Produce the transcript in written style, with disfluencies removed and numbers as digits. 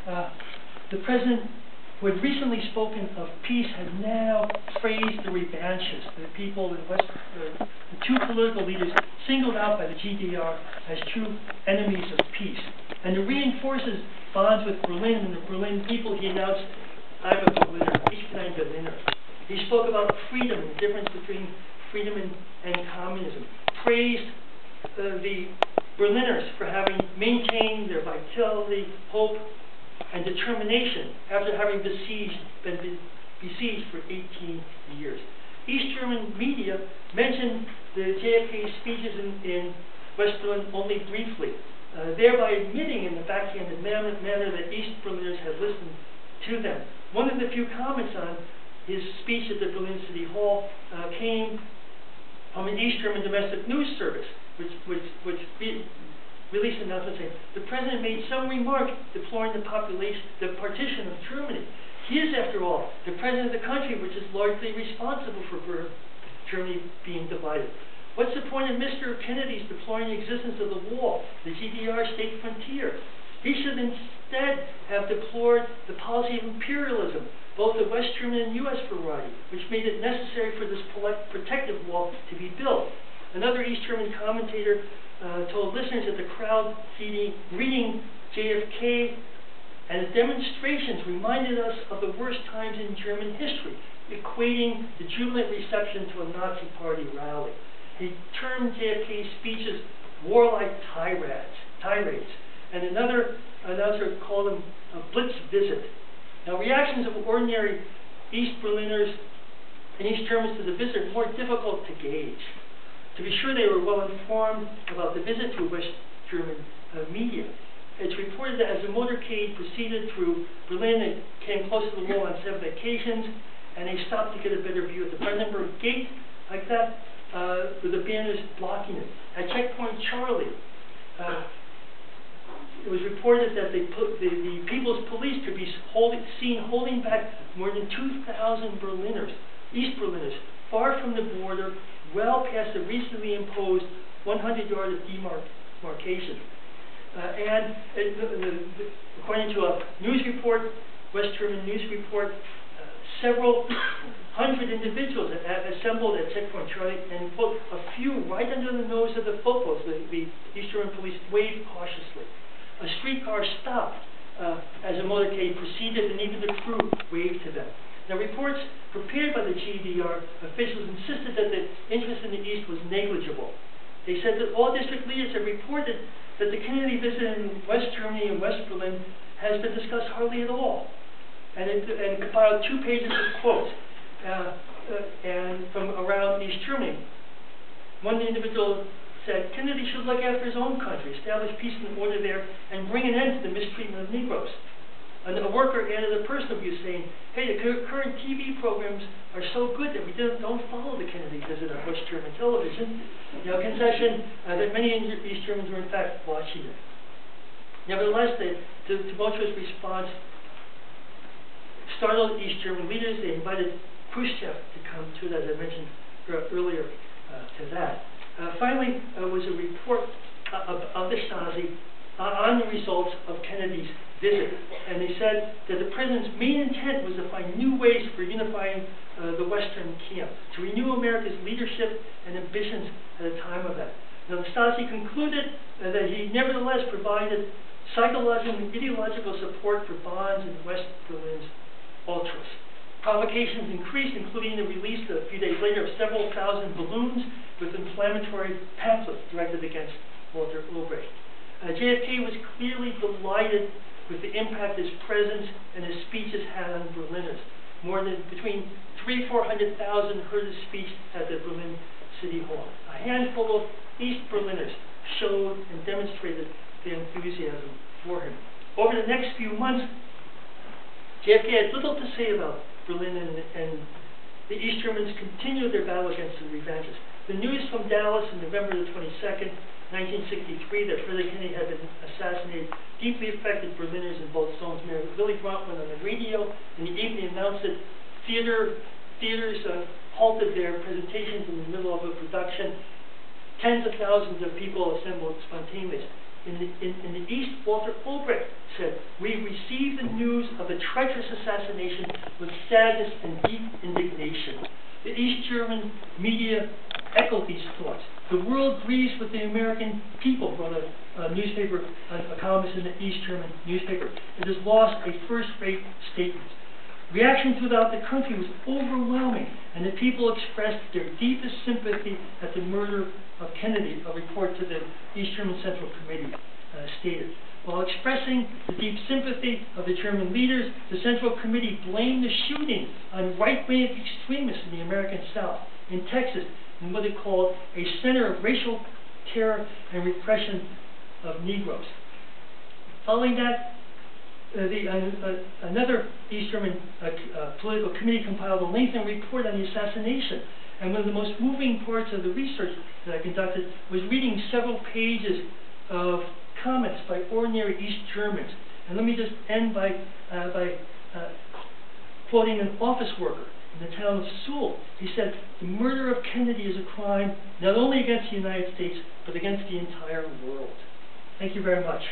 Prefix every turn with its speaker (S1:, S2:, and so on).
S1: The president, who had recently spoken of peace, has now praised the revanchists, the people in West, the two political leaders singled out by the GDR as true enemies of peace. And to reinforce his bonds with Berlin and the Berlin people, he announced, "I'm a Berliner, ich bin ein Berliner." He spoke about freedom and the difference between freedom and communism, praised the Berliners for having maintained their vitality, hope, and determination after having been besieged for 18 years. East German media mentioned the JFK speeches in West Berlin only briefly, thereby admitting in the backhanded manner that East Berliners had listened to them. One of the few comments on his speech at the Berlin City Hall came from an East German domestic news service, which released an announcement saying, "The president made some remark deploring the partition of Germany. He is, after all, the president of the country which is largely responsible for Germany being divided. What's the point of Mr. Kennedy's deploring the existence of the wall, the GDR state frontier? He should instead have deplored the policy of imperialism, both the West German and U.S. variety, which made it necessary for this protective wall to be built." Another East German commentator told listeners that the crowd greeting JFK and his demonstrations reminded us of the worst times in German history, equating the jubilant reception to a Nazi party rally. He termed JFK's speeches warlike tirades, and another announcer called them a blitz visit. Now, reactions of ordinary East Berliners and East Germans to the visit are more difficult to gauge. To be sure, they were well informed about the visit to West German media. It's reported that as the motorcade proceeded through Berlin, it came close to the wall on 7 occasions, and they stopped to get a better view at the Brandenburg Gate, like that, with the banners blocking it. At Checkpoint Charlie, it was reported that the People's Police could be seen holding back more than 2,000 Berliners, East Berliners, far from the border, well past the recently imposed 100-yard demarcation. According to a news report, West German news report, several hundred individuals assembled at Checkpoint Charlie, and, quote, "a few right under the nose of the fofos," the East German police waved cautiously. A streetcar stopped as a motorcade proceeded, and even the crew waved to them. Now, reports prepared by the GDR officials insisted that the interest in the East was negligible. They said that all district leaders have reported that the Kennedy visit in West Germany and West Berlin has been discussed hardly at all, and compiled 2 pages of quotes and from around East Germany. One individual said, "Kennedy should look after his own country, establish peace and order there, and bring an end to the mistreatment of Negroes." And a worker added a personal view saying, "Hey, the current TV programs are so good that we don't follow the Kennedy visit on West German television." You know, concession that many East Germans were in fact watching it. Nevertheless, the tumultuous response startled East German leaders. They invited Khrushchev to come to it, as I mentioned earlier to that. Finally, was a report of the Stasi on the results of Kennedy's visit, and they said that the president's main intent was to find new ways for unifying the Western camp, to renew America's leadership and ambitions at a time of that. Now, the Stasi concluded that he nevertheless provided psychological and ideological support for Bonds and West Berlin's ultras. Provocations increased, including the release a few days later of several thousand balloons with inflammatory pamphlets directed against Walter Ulbricht. JFK was clearly delighted with the impact his presence and his speeches had on Berliners. More than between 300,000 and 400,000 heard his speech at the Berlin City Hall. A handful of East Berliners showed and demonstrated their enthusiasm for him. Over the next few months, JFK had little to say about Berlin, and the East Germans continued their battle against the revanchists. The news from Dallas on November the 22nd, 1963, that President Kennedy had been assassinated, deeply affected Berliners in both zones. Mayor Willy Brandt went on the radio in the evening and announced that theaters halted their presentations in the middle of a production. Tens of thousands of people assembled spontaneously. In the East, Walter Ulbricht said, "We received the news of the treacherous assassination with sadness and deep indignation." The East German media echoed these thoughts. "The world grieves with the American people," wrote a columnist in the East German newspaper. "It has lost a first-rate statement." Reaction throughout the country was overwhelming, and the people expressed their deepest sympathy at the murder of Kennedy, a report to the East German Central Committee stated. While expressing the deep sympathy of the German leaders, the Central Committee blamed the shooting on right-wing extremists in the American South, in Texas, in what it called a center of racial terror and repression of Negroes. Following that, another East German political committee compiled a lengthy report on the assassination. And one of the most moving parts of the research that I conducted was reading several pages of comments by ordinary East Germans. And let me just end by quoting an office worker in the town of Sewell. He said, "The murder of Kennedy is a crime not only against the United States, but against the entire world." Thank you very much.